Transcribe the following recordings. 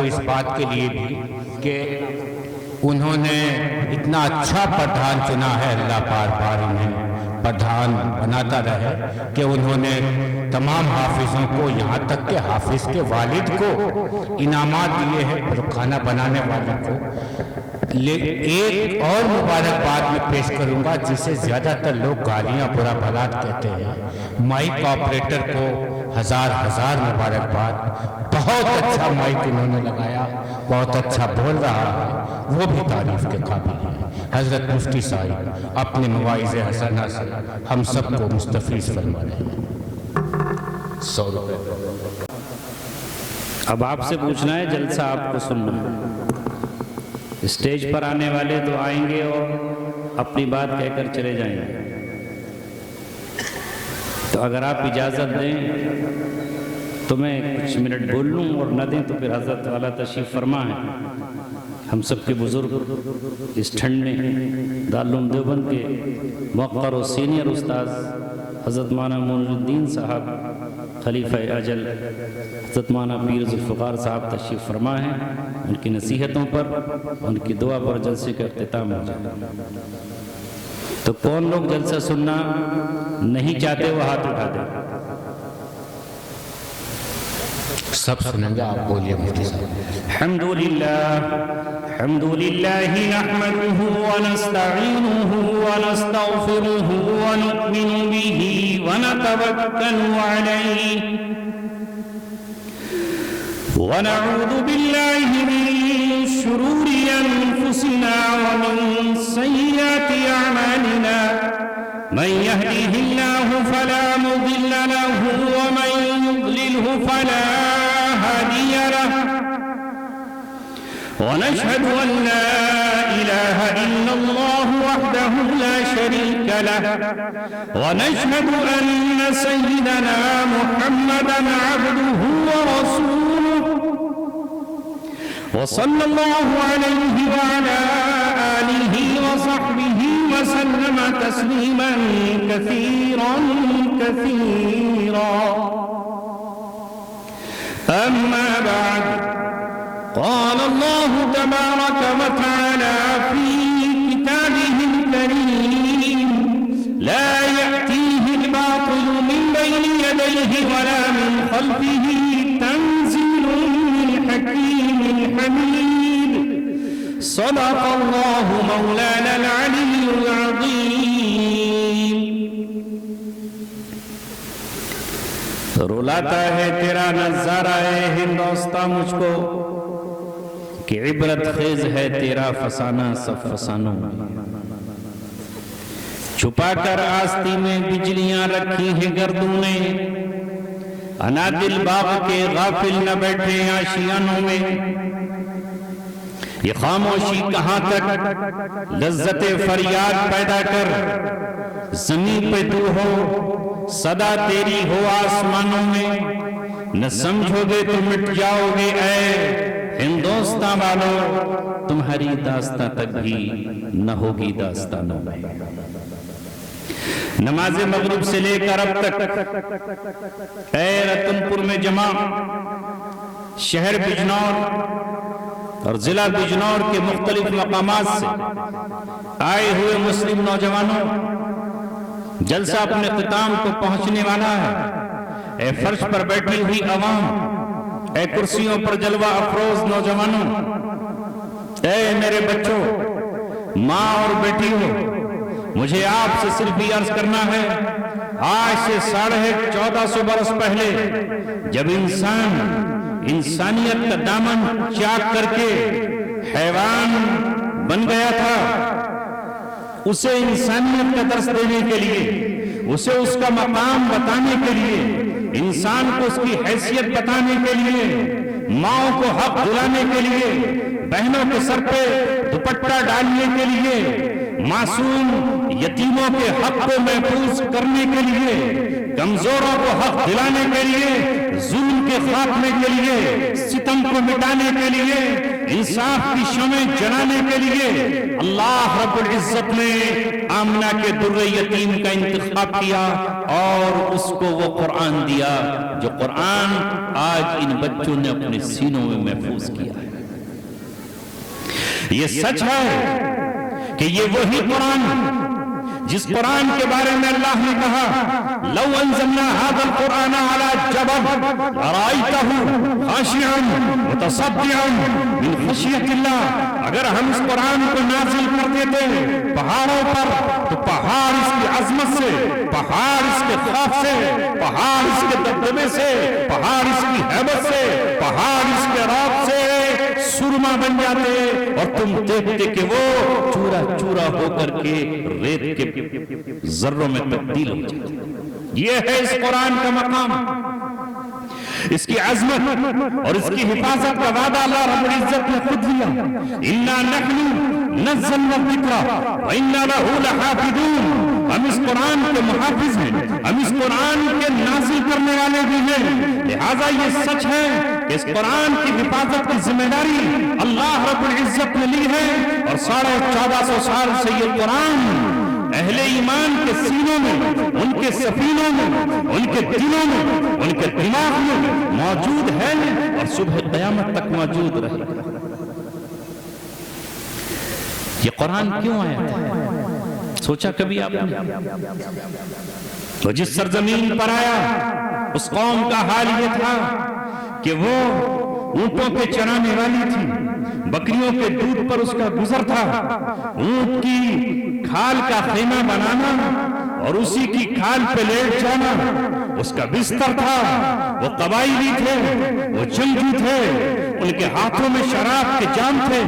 اس بات کے لیے بھی کہ انہوں نے اتنا اچھا پردھان چنا ہے، اللہ بار بار انہیں پردھان بناتا رہے کہ انہوں نے تمام حافظوں کو، یہاں تک کہ حافظ کے والد کو انعامات دیے ہیں، کھانا بنانے والوں کو۔ ایک اور مبارکباد میں پیش کروں گا جسے زیادہ تر لوگ گالیاں برا بھلات کہتے ہیں۔ مائک آپریٹر کو ہزار مبارکباد، بہت اچھا مائک انہوں نے لگایا، بہت اچھا بول رہا ہے، وہ بھی تعریف کے قابل ہے۔ حضرت مفتی صاحب اپنے مواعظ حسنہ سے ہم سب کو مستفیض فرما رہے ہیں۔ 100 روپے۔ اب آپ سے پوچھنا ہے، جلسہ آپ کو سننا ہے۔ اسٹیج پر آنے والے تو آئیں گے اور اپنی بات کہہ کر چلے جائیں گے، تو اگر آپ اجازت دیں تو میں کچھ منٹ بول لوں، اور نہ دیں تو پھر حضرت والا تشریف فرما ہے۔ ہم سب کے بزرگ اس ٹھنڈ میں دارالعلوم دیوبند کے موقر و سینئر استاذ حضرت مولانا معین الدین صاحب خلیفہ اجل حضرت مولانا پیر ذوالفقار صاحب تشریف فرما ہیں۔ ان کی نصیحتوں پر، ان کی دعا پر جلسے کا اختتام ہو جائے۔ تو کون لوگ جلسہ سننا نہیں چاہتے وہ ہاتھ اٹھا دیں۔ سب سنیں گے، آپ بولیے مفتی صاحب۔ الحمد لله نحمده ونستعينه ونستغفره ونؤمن به ونتوكل عليه ونعوذ بالله من شرور أنفسنا ومن سيئات أعمالنا من يهده الله فلا مضل له ومن يضلله فلا هادي له ونشهد أن لا إله إلا الله وحده لا شريك له ونشهد أن سيدنا محمدا عبده ورسوله وصلى الله عليه وعلى آله وصحبه وسلم تسليما كثيرا كثيرا أما بعد قال الله تبارك وتعالى في كتابه الكريم لا يأتيه الباطل من بين يديه ولا من خلفه تنزيل من حكيم حميد صدق الله مولانا العلي العظيم۔ رلاتا ہے تیرا نظارہ ہندوستان مجھ کو کہ عبرت خیز ہے تیرا فسانہ سب فسانوں میں، چھپا کر آستی میں بجلیاں رکھی ہیں گردوں نے، انادل باغ کے غافل نہ بیٹھے آشیانوں میں، یہ خاموشی کہاں تک لذت فریاد پیدا کر، زمین پہ تو ہو صدا تیری ہو آسمانوں میں، نہ سمجھو گے تو مٹ جاؤ گے اے ہندوستان والوں، تمہاری داستان تک بھی نہ ہوگی داستانوں میں۔ نماز مغرب سے لے کر اب تک اے رتن پور میں جمع شہر بجنور اور ضلع بجنور کے مختلف مقامات سے آئے ہوئے مسلم نوجوانوں، جلسہ اپنے اختتام کو پہنچنے والا ہے۔ اے فرش پر بیٹھی ہوئی عوام، اے کرسیوں پر جلوہ افروز نوجوانوں، اے میرے بچوں، ماں اور بیٹی ہو، مجھے آپ سے صرف یہ عرض کرنا ہے، آج سے 1450 برس پہلے جب انسان انسانیت کا دامن چاک کر کے حیوان بن گیا تھا، اسے انسانیت کا درس دینے کے لیے، اسے اس کا مقام بتانے کے لیے، انسان کو اس کی حیثیت بتانے کے لیے، ماں کو حق دلانے کے لیے، بہنوں کے سر پہ دوپٹہ ڈالنے کے لیے، معصوم یتیموں کے حق کو محفوظ کرنے کے لیے، کمزوروں کو حق دلانے کے لیے، ظلم کے خاتمے کے لیے، ستم کو مٹانے کے لیے، انصاف کی شمع جلانے کے لیے اللہ رب العزت نے آمنہ کے در یتیم کا انتخاب کیا اور اس کو وہ قرآن دیا جو قرآن آج ان بچوں نے اپنے سینوں میں محفوظ کیا ہے۔ یہ سچ ہے کہ یہ وہی قرآن جس قرآن کے بارے میں اللہ نے کہا لو انزلنا هذا القرآن على جبل لرأيته خاشعا متصدعا من خشية الله، اگر ہم اس قرآن کو نازل کر دیتے پہاڑوں پر تو پہاڑ اس کی عظمت سے، پہاڑ اس کے خوف سے، پہاڑ اس کے دبدبے سے، پہاڑ اس کی ہیبت سے، پہاڑ اس کے رعب سے سرما بن جاتے، اور تم دیکھتے کہ وہ چورا چورا ہو کر کے ریت کے ذروں میں تبدیل ہو جاتے۔ یہ ہے اس قرآن کا مقام، اس کی عظمت اور اس کی حفاظت کا وعدہ اللہ رب العزت نے خود لیا۔ اِنَّا نَحْنُ نَزَّلْنَا الذِّكْرَ وَإِنَّا لَهُ لَحَافِظُونَ، ہم اس قرآن کے محافظ ہیں، ہم اس قرآن کے نازل کرنے والے بھی ہیں۔ لہٰذا یہ سچ ہے کہ اس قرآن کی حفاظت کی ذمہ داری اللہ رب العزت نے لی ہے، اور 1450 سال سے یہ قرآن اہل ایمان کے سینوں میں، ان کے سفینوں میں، ان کے دلوں میں، ان کے دماغ میں موجود ہے، اور صبح قیامت تک موجود رہے گا۔ یہ قرآن کیوں آیا تھا؟ سوچا کبھی آپ نے؟ تو جس سرزمین پر آیا اس قوم کا حال یہ تھا کہ وہ اونٹوں کے چرانے والی تھی، بکریوں کے دودھ پر اس کا گزر تھا، اونٹ کی کھال کا خیمہ بنانا اور اسی کی کھال پہ لیٹ جانا اس کا بستر تھا۔ وہ قبائلی تھے، وہ جنگجو تھے، ان کے ہاتھوں میں شراب کے جام تھے،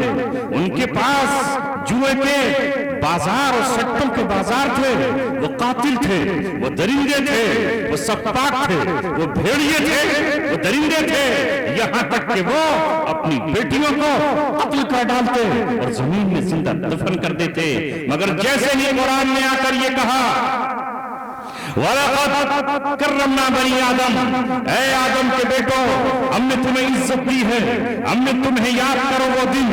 ان کے پاس جوئے کے بازار اور سٹوں کے بازار تھے، وہ قاتل تھے، وہ درندے تھے، وہ سپاک تھے، وہ بھیڑیے تھے، وہ درندے تھے، یہاں تک کہ وہ اپنی بیٹیوں کو قتل کر ڈالتے اور زمین میں زندہ دفن کر دیتے۔ مگر جیسے ہی قرآن نے آ کر یہ کہا وَلَقَدْ كَرَّمْنَا بَنِي آدم، اے آدم کے بیٹو ہم نے تمہیں عزت دی ہے، ہم نے تمہیں یاد کرو وہ دن،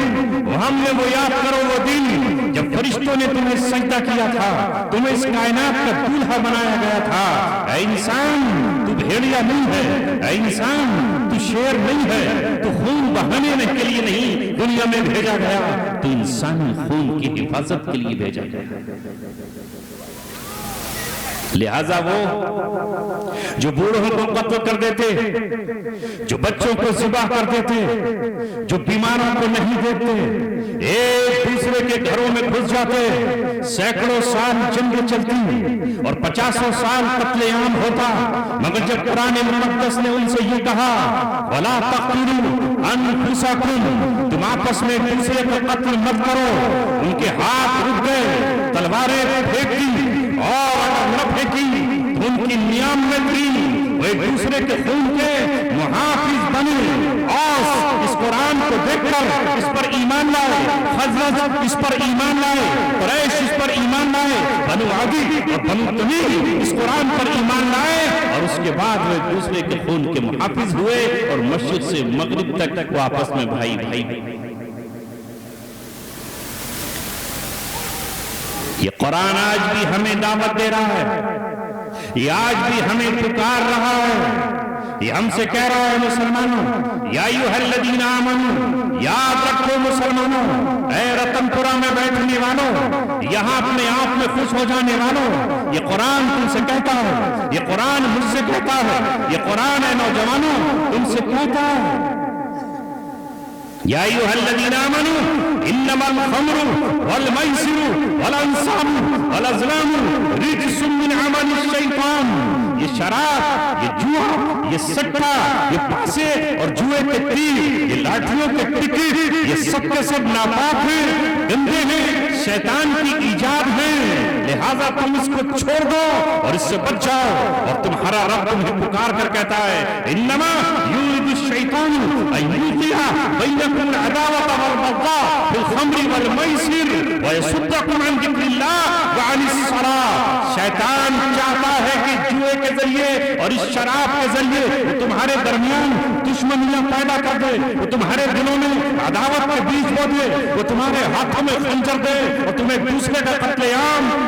ہم نے وہ یاد کرو وہ دن جب فرشتوں نے تمہیں سجدہ کیا تھا، تمہیں اس کائنات کا دولہا بنایا گیا تھا۔ اے انسان تو بھیڑیا نہیں ہے، اے انسان تو شیر نہیں ہے، تو خون بہانے کے لیے نہیں دنیا میں بھیجا گیا، تو انسانی خون کی حفاظت کے لیے بھیجا گیا۔ لہذا وہ جو بوڑھوں کو قتل کر دیتے، جو بچوں کو ذبح کر دیتے، جو بیماروں کو نہیں دیکھتے، ایک دوسرے کے گھروں میں گھس جاتے، سینکڑوں سال جنگیں چلتی اور 50 سال قتل عام ہوتا، مگر جب قرآن مقدس نے ان سے یہ کہا وَلَا تَقْتُلُوا أَنفُسَكُمْ، تم آپس میں ایک دوسرے کو قتل مت کرو، ان کے ہاتھ رک گئے، تلواریں پھینک دی، اور اگر نہ پھینکی تو ان کی نیام میں تھی، وہ ایک دوسرے کے خون کے محافظ بنے، اور اس قرآن کو دیکھ کر اس پر ایمان لائے، خزرج اس پر ایمان لائے، قریش اس پر ایمان لائے، بنو عدی اور بنو تمیم اس قرآن پر ایمان لائے، اور اس کے بعد وہ ایک دوسرے کے خون کے محافظ ہوئے، اور مشرق سے مغرب تک وہ آپس میں بھائی بھائی۔ یہ قرآن آج بھی ہمیں دعوت دے رہا ہے، یہ آج بھی ہمیں پکار رہا ہے، یہ ہم سے کہہ رہا ہے مسلمانوں یا ایھا الذین آمنوا، یاد رکھو مسلمانوں، اے رتن پورہ میں بیٹھنے والوں، یہاں اپنے آپ میں خوش ہو جانے والوں، یہ قرآن تم سے کہتا ہے، یہ قرآن مجھ سے کہتا ہے، یہ قرآن ہے نوجوانوں تم سے کہتا ہے یا ایھا الذین آمنوا انما الخمر والمیسر والانصاب والازلام رجس من عمل الشیطان، یہ شراب، یہ جوا، یہ سٹا، یہ پاسے اور جوئے کے تیر، یہ لاٹھیوں کے ٹکے، یہ سب کے سب ناپاک ہیں، گندے ہیں، شیطان کی ایجاد ہیں، لہذا تم اس کو چھوڑ دو اور اس سے بچ جاؤ۔ اور تمہارا رب تمہیں پکار کر کہتا ہے انما یرید الشیطان ان یوقع بینکم العداوۃ والبغضاء فی الخمر والمیسر ویصدکم عن ذکر اللہ وعن الصلاۃ، شیطان چاہتا ہے کہ جوئے کے ذریعے اور اس شراب کے ذریعے وہ تمہارے درمیان دشمنیاں پیدا کر دے، وہ تمہارے دلوں میں عداوت کے بیج بو دے، وہ تمہارے ہاتھوں میں خنجر دے اور تمہیں دوسرے کا قتل عام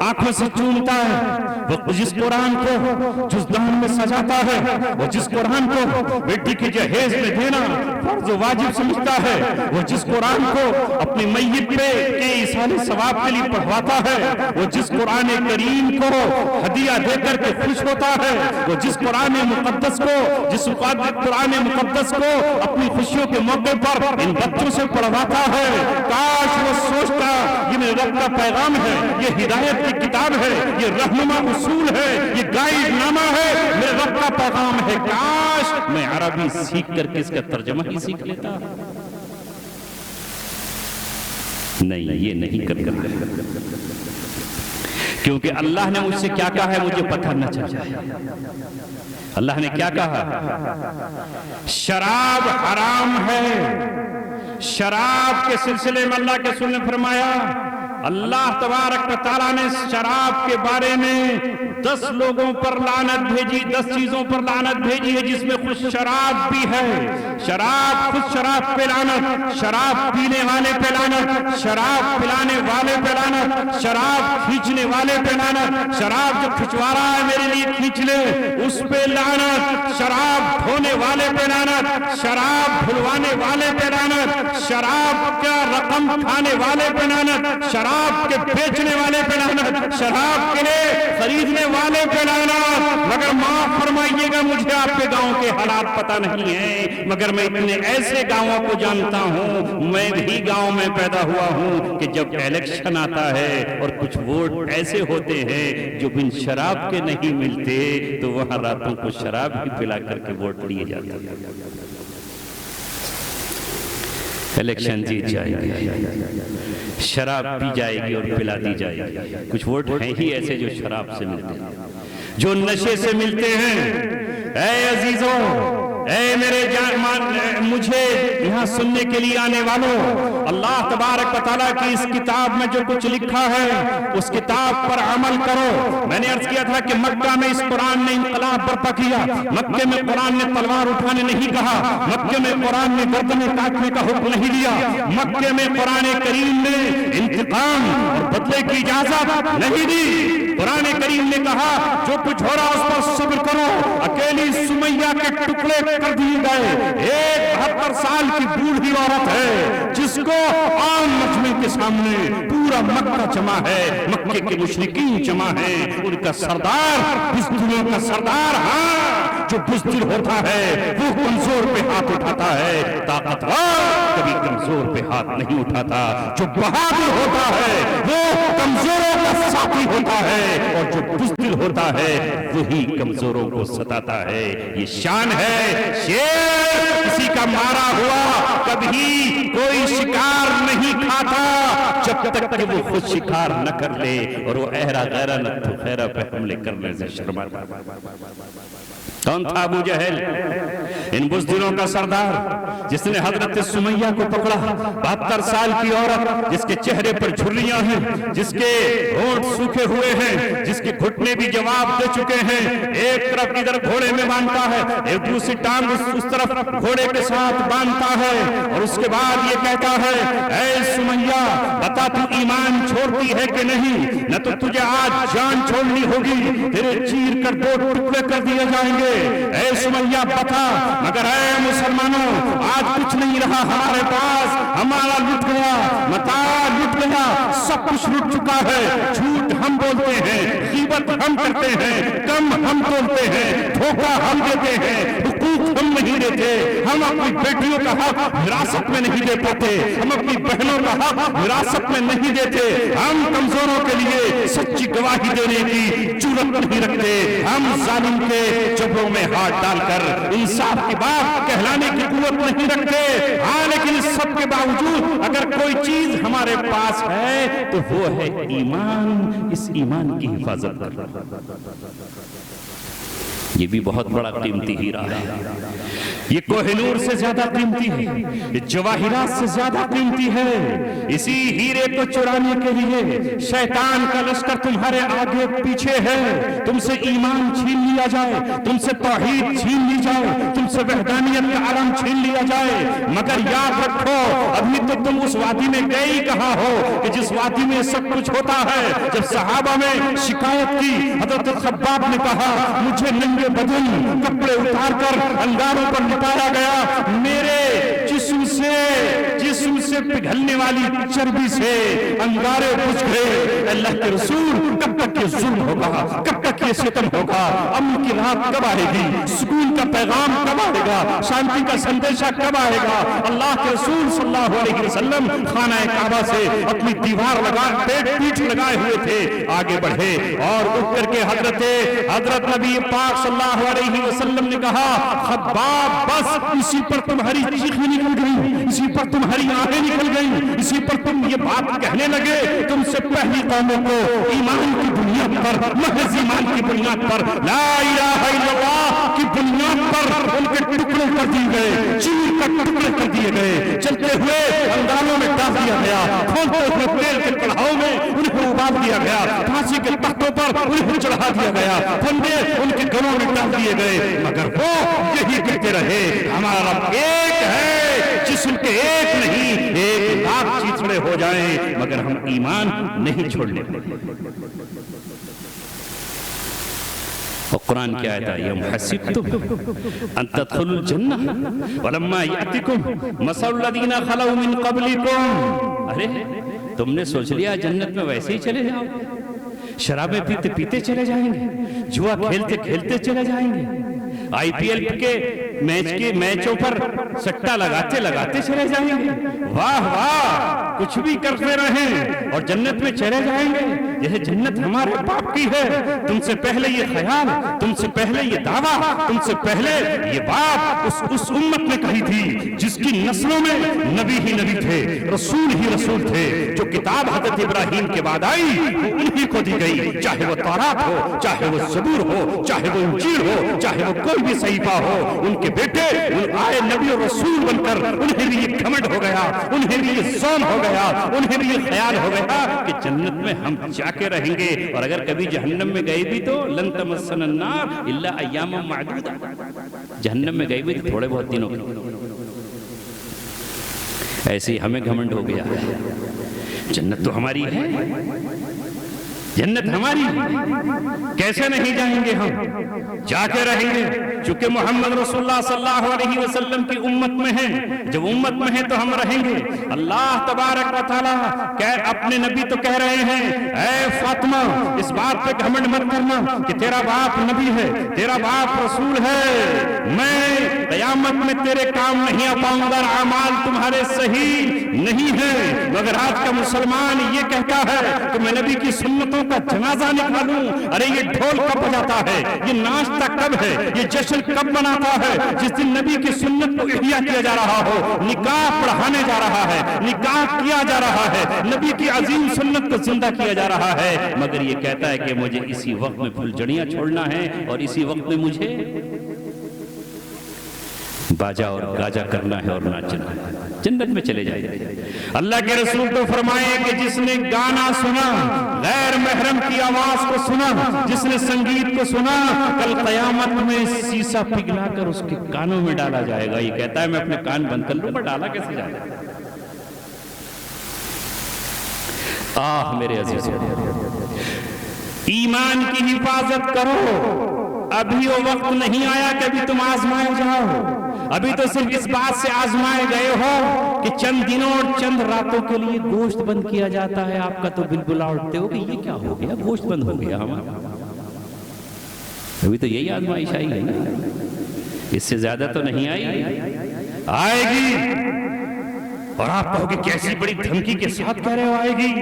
آنکھوں سے چومتا ہے، وہ جس قرآن کو جزدان میں سجاتا ہے، وہ جس قرآن کو بیٹی کی جہیز میں دینا فرض و واجب سمجھتا ہے، وہ جس قرآن کو اپنی میت پہ کے ایصال ثواب کے لیے پڑھواتا ہے، وہ جس قرآن کریم کو ہدیہ دے کر کے خوش ہوتا ہے، وہ جس قرآن مقدس کو اپنی خوشیوں کے موقع پر ان بچوں سے پڑھواتا ہے، کاش وہ سوچتا یہ میرے رب کا پیغام ہے، یہ ہدایت کی کتاب ہے، یہ رہنما اصول ہے، یہ گائیڈ نامہ ہے، میرے رب کا پیغام ہے، کاش میں عربی سیکھ کر کے اس کا ترجمہ ہی سیکھ لیتا۔ نہیں، یہ نہیں کر کیونکہ اللہ نے مجھ سے کیا کہا ہے مجھے پتہ نہ چل جائے۔ اللہ نے کیا کہا؟ شراب حرام ہے۔ شراب کے سلسلے میں اللہ کے رسول نے فرمایا، اللہ تبارک و تعالیٰ نے شراب کے بارے میں 10 لوگوں پر لعنت بھیجی، 10 چیزوں پر لعنت بھیجی ہے، جس میں خود شراب بھی ہے۔ شراب، خود شراب پہ لعنت، شراب پینے والے پہ لعنت، شراب پلانے والے پہ لعنت، شراب کھینچنے والے پہ لعنت، شراب جو کھچوا رہا ہے میرے لیے کھینچ لے اس پہ لعنت، شراب دھونے والے پہ لعنت، شراب دھلوانے والے پہ لعنت، شراب کا رقم کھانے والے پہ لعنت، شراب کے بیچنے والے پہ لعنت، شراب کے لیے خریدنے والے پہ لعنت۔ مگر معاف فرمائیے گا، مجھے آپ کے گاؤں کے حالات پتہ نہیں ہیں، مگر میں اتنے ایسے گاؤں کو جانتا ہوں، میں بھی گاؤں میں پیدا ہوا ہوں کہ جب الیکشن آتا ہے اور کچھ ووٹ ایسے ہوتے ہیں جو بن شراب کے نہیں ملتے تو وہاں راتوں کو شراب ہی پلا کر کے ووٹ لیے جاتے ہیں۔ الیکشن جیت جائے گی، شراب پی جائے گی اور پلا دی جائے گی۔ کچھ ووٹ ہیں ہی ایسے جو شراب سے ملتے ہیں، جو نشے سے ملتے ہیں۔ اے عزیزوں، اے میرے مجھے یہاں سننے کے لیے آنے والوں، اللہ تبارک و تعالیٰ کی اس کتاب میں جو کچھ لکھا ہے اس کتاب پر عمل کرو۔ میں نے عرض کیا تھا کہ مکہ میں اس قرآن نے انقلاب برپا کیا، مکہ میں قرآن نے تلوار اٹھانے نہیں کہا، مکہ میں قرآن نے گردنیں کاٹنے کا حکم نہیں دیا، مکہ میں قرآن کریم نے انتقام اور بدلے کی اجازت نہیں دی۔ قرآن کریم نے کہا جو کچھ ہو رہا اس پر صبر کرو۔ اکیلی سمیہ کے ٹکڑے کر دیے گئے، ایک 72 سال کی بوڑھی عورت ہے جس کو عام مجمع کے سامنے پورا مکہ جمع ہے، مکے کے مشرکین جمع ہیں، ان کا سردار، بزدلوں کا سردار، ہاں جو بزدل ہوتا ہے وہ کمزور پہ ہاتھ اٹھاتا ہے، طاقتور کبھی کمزور پہ ہاتھ نہیں اٹھاتا، جو بہادر ہوتا ہے وہ کمزوروں کا ساتھی ہوتا ہے، اور جو بزدل ہوتا ہے وہی کمزوروں کو ستاتا ہے۔ یہ شان ہے۔ شیر کسی کا مارا ہوا کبھی کوئی شکار نہیں کھاتا جب تک کہ وہ خود شکار نہ کر لے، اور وہ اہرا غیرہ نہ تو خیرہ پہ حملے کرنے سے شرماتا۔ کون تھا ابو جہل؟ ان بزدلوں کا سردار جس نے حضرت سمیہ کو پکڑا، 72 سال کی عورت جس کے چہرے پر جھریاں ہیں، جس کے ہونٹ سوکھے ہوئے ہیں، جس کے گھٹنے بھی جواب دے چکے ہیں، ایک طرف ادھر گھوڑے میں باندھتا ہے، ایک دوسری ٹانگ اس طرف گھوڑے کے ساتھ باندھتا ہے، اور اس کے بعد یہ کہتا ہے اے سمیہ بتا تو ایمان چھوڑتی ہے کہ نہیں، نہ تو تجھے آج جان چھوڑنی ہوگی، تیرے چیر کر 2 ٹکڑے کر دیے جائیں گے۔ اے سمیہ بتا، مگر اے مسلمانوں آج کچھ نہیں رہا ہمارے پاس، ہمارا لٹ گیا، متاع لٹ گیا، سب کچھ لٹ چکا ہے، جھوٹ ہم بولتے ہیں، غیبت ہم کرتے ہیں، کم ہم بولتے ہیں، دھوکہ ہم دیتے ہیں، حقوق ہم نہیں دیتے، ہم اپنی بیٹیوں کا حق وراثت میں نہیں دے پاتے، ہم اپنی بہنوں کا حق وراثت میں نہیں دیتے، ہم کمزوروں کے لیے سچی گواہی دینے کی جرأت نہیں رکھتے، ہم ظالم کے جبروں میں ہاتھ ڈال کر انصاف کی بات کہلانے کی قوت نہیں رکھتے۔ ہاں لیکن اس سب کے باوجود اگر کوئی چیز ہمارے پاس ہے تو وہ ہے ایمان، اس ایمان کی حفاظت کرنا۔ یہ بھی بہت بڑا قیمتی ہیرا ہے، یہ کوہ نور سے زیادہ قیمتی ہے، یہ جواہرات سے زیادہ قیمتی ہے۔ اسی ہیرے کو چرانے کے لیے شیطان کا لشکر تمہارے آگے پیچھے ہے، تم سے ایمان چھین لیا جائے، تم سے توحید چھین لی جائے، تم سے وحدانیت کا عالم چھین لیا جائے، مگر یاد رکھو ابھی تو تم اس وادی میں گئے ہی کہاں ہو کہ جس وادی میں سب کچھ ہوتا ہے۔ جب صحابہ میں شکایت کی، حضرت خباب نے کہا مجھے ننگے بدن کپڑے اتار کر انگاروں پر لٹایا گیا، میرے جسم سے پگھلنے والی چربی سے انگارے بجھ گئے۔ اللہ کے رسول کب تک یہ ظلم ہوگا، کب تک یہ ستم ہوگا، امن کی رات کب آئے گی، سکون کا پیغام کب آئے گا، شانتی کا سندیشہ کب آئے گا؟ اللہ کے رسول صلی اللہ علیہ وسلم خانہ کعبہ سے اپنی دیوار پیٹھ لگائے ہوئے تھے، آگے بڑھے اور اٹھ کر کے حضرت نبی پاک صلی اللہ علیہ وسلم نے کہا خباب بس، اسی پر تمہاری چیخیں نکل گئی، اسی پر تمہاری آنکھیں نکل گئی، اسی پر تم یہ بات کہنے لگے، تم سے پہلی قوموں کو ایمان کی بنیاد پر، محض ایمان کی بنیاد پر، لا الہ الا اللہ کی بنیاد پر ان کے ٹکڑے کر دیے گئے، چیر کر ٹکڑے کر دیے گئے، چلتے ہوئے انگاروں میں ڈال دیا گیا، کھولتے ہوئے تیل کے کڑھاؤں میں انہیں ابال دیا گیا، پھانسی کے تختوں پر انہیں چڑھا دیا گیا، پھندے ان کے گلوں میں ڈال دیے گئے، مگر وہ یہی کہتے رہے ہمارا رب ایک ہے، جسم کے ایک نہیں 1,00,000 چیتڑے ہو جائیں مگر ہم ایمان نہیں چھوڑنے۔ اور قرآن کی آیت ہے یم حسبتم ان تدخلوا الجنہ ولما یأتکم مثل الذین خلوا من قبلکم، ارے تم نے سوچ لیا جنت میں ویسے ہی چلے جاؤ، شرابیں پیتے پیتے چلے جائیں گے، جوا کھیلتے کھیلتے چلے جائیں گے، آئی پی ایل کے میچوں پر سٹا لگاتے چلے جائیں گے، واہ واہ کچھ بھی کرتے رہیں اور جنت میں چلے جائیں گے، یہ جنت ہمارے باپ کی ہے، تم سے پہلے یہ خیال، تم سے پہلے یہ دعویٰ، تم سے پہلے یہ بات اس امت نے کہی تھی جس کی نسلوں میں نبی ہی نبی تھے، رسول ہی رسول تھے، جو کتاب حضرت ابراہیم کے بعد آئی وہ انہی کو دی گئی، چاہے وہ تورات ہو، چاہے وہ زبور ہو، چاہے وہ انجیل ہو، چاہے وہ کوئی بھی صحیفہ ہو، ان کے بیٹے آئے نبی اور رسول بن کر، انہیں بھی یہ گھمنڈ ہو گیا، انہیں بھی یہ ظلم ہو گیا، انہیں بھی یہ خیال ہو گیا کہ جنت میں ہم جا کے رہیں گے، اور اگر کبھی جہنم میں گئے بھی تو لن تمسنا النار الا ایاما معدودہ، جہنم میں گئے بھی تو تھوڑے بہت دنوں کے، ایسے ہی ہمیں گھمنڈ ہو گیا ہے، جنت تو ہماری ہے، جنت ہماری کیسے نہیں جائیں گے، ہم جا کے رہیں گے، چونکہ محمد رسول اللہ صلی اللہ علیہ وسلم کی امت میں ہیں، جب امت میں ہیں تو ہم رہیں گے۔ اللہ تبارک و تعالیٰ اپنے نبی تو کہہ رہے ہیں اے فاطمہ اس بات پہ گھمنڈ مت کرنا کہ تیرا باپ نبی ہے، تیرا باپ رسول ہے، میں قیامت میں تیرے کام نہیں آ پاؤں گا، اعمال تمہارے صحیح نہیں ہیں، مگر آج کا مسلمان یہ کہتا ہے کہ میں نبی کی سنتوں کا جنازہ نکالوں، ارے یہ ڈھول کب بجاتا ہے، یہ ناشتہ کب ہے، یہ جشن کب مناتا ہے، جس دن نبی کی سنت کو احیا کیا جا رہا ہو، نکاح پڑھانے جا رہا ہے، نکاح کیا جا رہا ہے، نبی کی عظیم سنت کو زندہ کیا جا رہا ہے، مگر یہ کہتا ہے کہ مجھے اسی وقت میں پھلجھڑیاں چھوڑنا ہے اور اسی وقت میں مجھے باجا اور گاجا کرنا ہے اور ناچنا ہے، جنت میں چلے جائے۔ اللہ کے رسول تو فرمائے کہ جس نے گانا سنا، غیر محرم کی آواز کو سنا، جس نے سنگیت کو سنا، کل قیامت میں سیسا پگھلا کر اس کے کانوں میں ڈالا جائے گا۔ یہ کہتا ہے میں اپنے کان بند کر لوں، پر ڈالا کیسے جائے گا؟ آہ میرے عزیزوں، ایمان کی حفاظت کرو، ابھی وہ وقت نہیں آیا کہ ابھی تم آزمائے جاؤ، ابھی تو صرف اس بات سے آزمائے گئے ہو کہ چند دنوں اور چند راتوں کے لیے گوشت بند کیا جاتا ہے، آپ کا تو بلبلا اٹھتے ہو کہ یہ کیا ہو گیا، گوشت بند ہو گیا ہمارا، ابھی تو یہی آزمائش آئی ہے، اس سے زیادہ تو نہیں آئی، آئے گی، اور آپ کہو کہ کیسی بڑی دھمکی کے ساتھ کہہ رہے ہو آئے گی،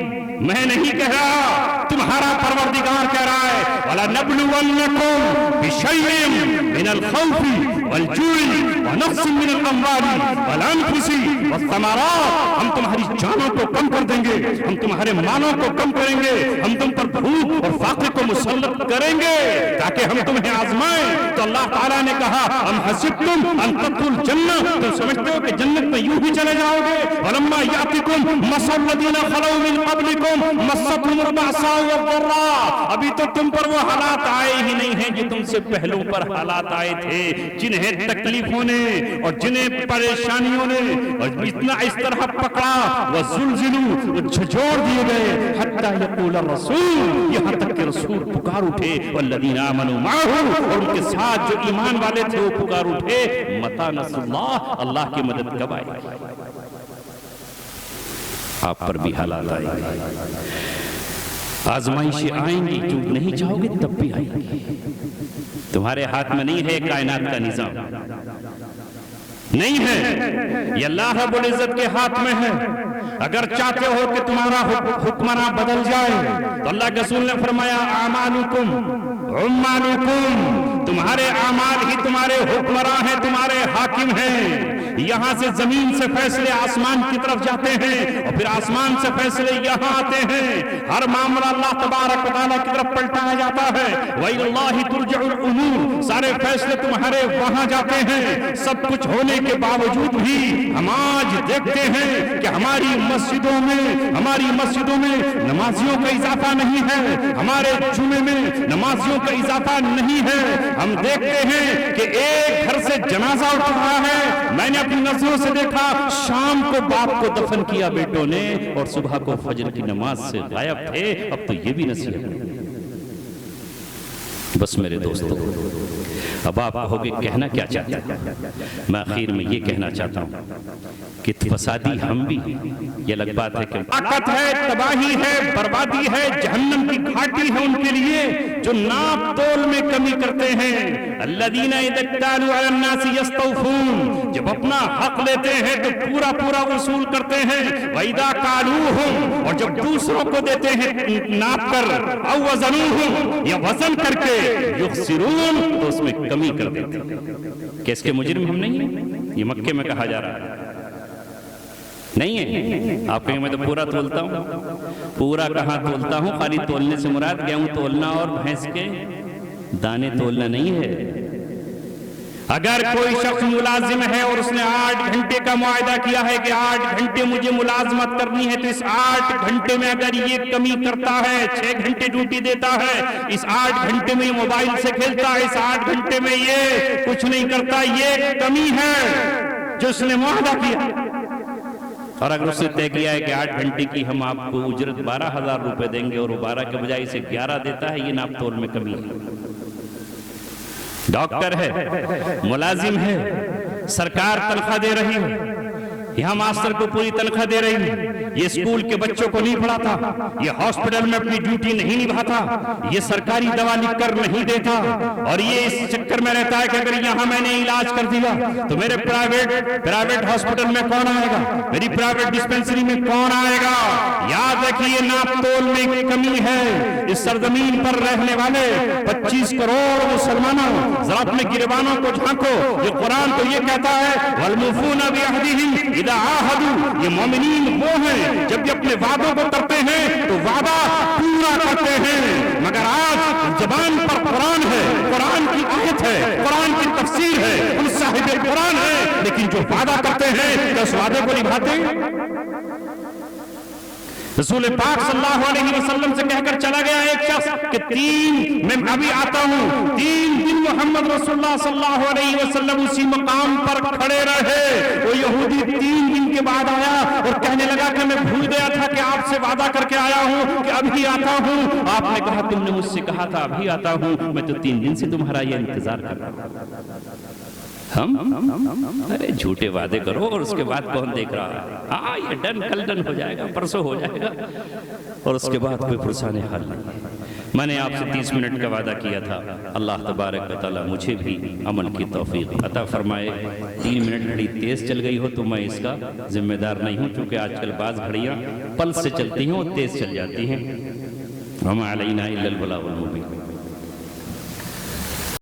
میں نہیں کہہ رہا، تمہارا پروردگار کہہ رہا ہے وَلَنَبْلُوَنَّكُمْ بِشَيْءٍ مِّنَ الْخَوْفِ وَالْجُوعِ ونقص من الاموال والانفس والثمرات، ہم تمہاری جانوں کو کم کر دیں گے، ہم تمہارے مالوں کو کم کریں گے، ہم تم پر بھوک اور فاقے کو مسلط کریں گے تاکہ ہم تمہیں آزمائیں۔ تو اللہ تعالیٰ نے کہا ام حسبتم ان تدخلوا الجنہ، تم سمجھتے ہو کہ جنت میں یوں ہی چلے جاؤ گے؟ ولما یاتکم مثل الذین خلوا من قبلکم مستهم البأساء والضراء، ابھی تو تم پر وہ حالات آئے ہی نہیں ہیں جو تم سے پہلوں پر حالات آئے تھے، جنہیں تکلیفوں نے اور جنہیں پریشانیوں نے اور اتنا اس طرح پکڑا، وزلزلوا، جھنجھوڑ دیے گئے، حتی یقول الرسول، یہاں تک کہ رسول پکار اٹھے، والذین آمنوا معہ، اور ان کے ساتھ جو ایمان والے تھے وہ پکار اٹھے، متی نصر اللہ، اللہ کی مدد کب آئے گی؟ آپ پر بھی حالات آئیں گے، آزمائشیں آئیں گی، جو نہیں چاہو گے تب بھی آئیں گی۔ تمہارے ہاتھ میں نہیں ہے کائنات کا نظام، نہیں ہے، یہ اللہ رب العزت کے ہاتھ میں ہے۔ اگر چاہتے ہو کہ تمہارا حکمراں بدل جائے تو اللہ کے رسول نے فرمایا اعمالکم عمالکم، تمہارے اعمال ہی تمہارے حکمراں ہیں، تمہارے حاکم ہیں۔ یہاں سے زمین سے فیصلے آسمان کی طرف جاتے ہیں اور پھر آسمان سے فیصلے یہاں آتے ہیں، ہر معاملہ اللہ تبارک و تعالیٰ کی طرف پلٹایا جاتا ہے۔ وَإِلَى اللَّهِ تُرْجَعُ الْأُمُورُ، سارے فیصلے تمہارے وہاں جاتے ہیں۔ سب کچھ ہونے کے باوجود بھی ہم آج دیکھتے ہیں کہ ہماری مسجدوں میں نمازیوں کا اضافہ نہیں ہے، ہمارے جمعے میں نمازیوں کا اضافہ نہیں ہے۔ ہم دیکھتے ہیں کہ ایک گھر سے جنازہ اٹھ رہا ہے، میں نے اپنی نظروں سے دیکھا، شام کو باپ کو دفن کیا بیٹوں نے اور صبح کو فجر کی نماز سے غائب تھے۔ اب تو یہ بھی نصیحت ہے۔ بس میرے دوستو، اب آپ کہو گے کہنا کیا چاہتے ہیں؟ میں آخر میں یہ کہنا چاہتا ہوں کہ فسادی ہم بھی، یہ الگ بات ہے کہ طاقت ہے، تباہی ہے، بربادی ہے، جہنم کی گھاٹی ہے ان کے لیے جو ناپ تول میں کمی کرتے ہیں۔ الذین اذا اکتالوا علی الناس یستوفون، جب اپنا حق لیتے ہیں تو پورا پورا وصول کرتے ہیں۔ وَإِذَا قَالُوهُمْ، اور جب دوسروں کو دیتے ہیں ناپ کر، او وزنوہم، یا وزن کر کے، یخسرون، تو اس میں کمی کر دیتے ہیں۔ کہ اس کے مجرم ہم نہیں ہیں؟ یہ مکے میں کہا جا رہا ہے، نہیں ہے؟ آپ کہیں میں تو پورا تولتا ہوں، پورا کہاں تولتا ہوں؟ خالی تولنے سے مراد گیہوں تولنا اور بھینس کے دانے تولنا نہیں ہے۔ اگر کوئی شخص ملازم ہے اور اس نے 8 گھنٹے کا معاہدہ کیا ہے کہ 8 گھنٹے مجھے ملازمت کرنی ہے، تو اس 8 گھنٹے میں اگر یہ کمی کرتا ہے، 6 گھنٹے ڈیوٹی دیتا ہے، اس 8 گھنٹے میں یہ موبائل سے کھیلتا ہے، اس 8 گھنٹے میں یہ کچھ نہیں کرتا، یہ کمی ہے جو اس نے معاہدہ کیا۔ اور اگر اس نے طے کیا ہے کہ 8 گھنٹے کی ہم آپ کو اجرت 12,000 روپے دیں گے اور وہ 12 کے بجائے اسے 11 دیتا ہے، یہ ناپ تول میں کمی ہے۔ ڈاکٹر ہے، ملازم ہے، سرکار تنخواہ دے رہی ہے، یہاں ماسٹر کو پوری تنخواہ دے رہی ہے، یہ اسکول کے بچوں کو نہیں پڑھاتا، یہ ہاسپٹل میں اپنی ڈیوٹی نہیں نبھاتا، یہ سرکاری دوا لکھ کر نہیں دیتا، اور یہ اس چکر میں رہتا ہے کہ اگر یہاں میں نے علاج کر دیا تو میرے پرائیویٹ ہاسپٹل میں کون آئے گا، میری پرائیویٹ ڈسپینسری میں کون آئے گا؟ یاد رکھیے یہ ناپ تول میں کمی ہے۔ اس سرزمین پر رہنے والے 25 کروڑ مسلمانوں، ذرا اپنے گریبانوں کو جھانکو، یہ قرآن تو یہ کہتا ہے وَالْمُوفُونَ بِعَهْدِهِمْ اِذَا عَاهَدُوا، یہ مومنین وہ ہیں جب یہ اپنے وعدوں کو کرتے ہیں تو وعدہ پورا کرتے ہیں۔ مگر آج زبان پر قرآن ہے، قرآن کی آیت ہے، قرآن کی تفسیر ہے، ہم صاحب قرآن ہیں، لیکن جو وعدہ کرتے ہیں تو اس وعدے کو نبھاتے ہیں؟ رسول پاک صلی اللہ علیہ وسلم سے کہہ کر چلا گیا ایک شخص کہ 3 میں ابھی آتا ہوں، 3 دن محمد رسول اللہ صلی اللہ علیہ وسلم اسی مقام پر کھڑے رہے۔ وہ یہودی 3 دن کے بعد آیا اور کہنے لگا کہ میں بھول گیا تھا کہ آپ سے وعدہ کر کے آیا ہوں کہ ابھی آتا ہوں۔ آپ نے کہا تم نے مجھ سے کہا تھا ابھی آتا ہوں، میں تو 3 دن سے تمہارا یہ انتظار کر رہا ہوں۔ ارے جھوٹے وعدے کرو اور اس کے بعد کون دیکھ رہا ہے؟ ہاں یہ ڈن کل ڈن ہو جائے گا، پرسوں ہو جائے گا، اور اس کے بعد کوئی پرسان حل نہیں۔ میں نے آپ سے 30 منٹ کا وعدہ کیا تھا، اللہ تبارک و تعالیٰ مجھے بھی عمل کی توفیق عطا فرمائے۔ 3 منٹ گھڑی تیز چل گئی ہو تو میں اس کا ذمہ دار نہیں ہوں، کیونکہ آج کل بعض گھڑیاں پلس سے چلتی ہیں اور تیز چل جاتی ہیں۔ وما علینا الا البلاغ المبین۔